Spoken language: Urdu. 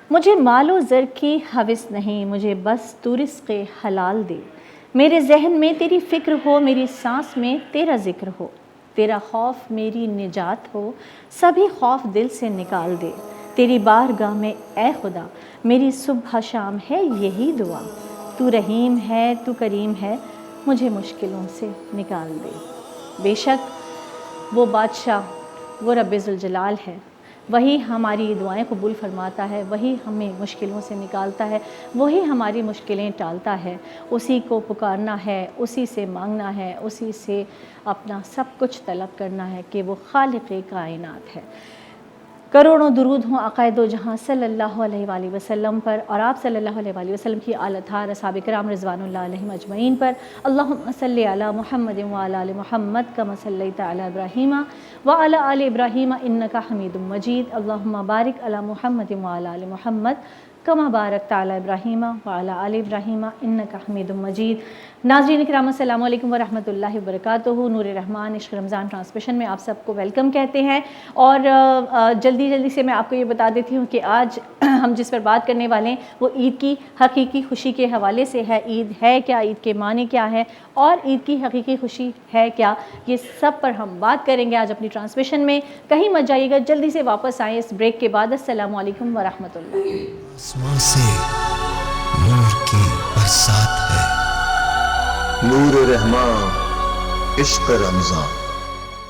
مجھے مال و زر کی ہوس نہیں، مجھے بس تو رزق حلال دے۔ میرے ذہن میں تیری فکر ہو، میری سانس میں تیرا ذکر ہو، تیرا خوف میری نجات ہو، سبھی خوف دل سے نکال دے۔ تیری بارگاہ میں اے خدا میری صبح شام ہے یہی دعا، تو رحیم ہے تو کریم ہے، مجھے مشکلوں سے نکال دے۔ بے شک وہ بادشاہ، وہ رب ذوالجلال ہے، وہی ہماری دعائیں قبول فرماتا ہے، وہی ہمیں مشکلوں سے نکالتا ہے، وہی ہماری مشکلیں ٹالتا ہے۔ اسی کو پکارنا ہے، اسی سے مانگنا ہے، اسی سے اپنا سب کچھ طلب کرنا ہے کہ وہ خالق کائنات ہے۔ کروڑوں درود ہوں آقائے دو جہاں صلی اللہ علیہ وآلہ وسلم پر، اور آپ صلی اللہ علیہ وآلہ وسلم کی آل اطہار اصحاب کرام رضوان اللہ علیہم اجمعین پر۔ اللہم صلی علی محمد وعلی آل محمد کما صلیت علی ابراہیم وعلی آل ابراہیم انک حمید مجید۔ اللہم بارک علی محمد وعلی آل محمد کما بارکت علی ابراہیم وعلی آل ابراہیم انک حمید مجید۔ ناظرین کرام السلام علیکم ورحمۃ اللہ وبرکاتہ۔ نور رحمان عشق رمضان ٹرانسمیشن میں آپ سب کو ویلکم کہتے ہیں، اور جلدی سے میں آپ کو یہ بتا دیتی ہوں کہ آج ہم جس پر بات کرنے والے ہیں وہ عید کی حقیقی خوشی کے حوالے سے ہے۔ عید ہے کیا، عید کے معنی کیا ہے، اور عید کی حقیقی خوشی ہے کیا، یہ سب پر ہم بات کریں گے آج اپنی ٹرانسمیشن میں۔ کہیں مت جائیے گا، جلدی سے واپس آئیں اس بریک کے بعد۔ السلام علیکم ورحمۃ اللہ۔ آسمان سے نور کی برسات ہے، نور رحمان عشق رمضان۔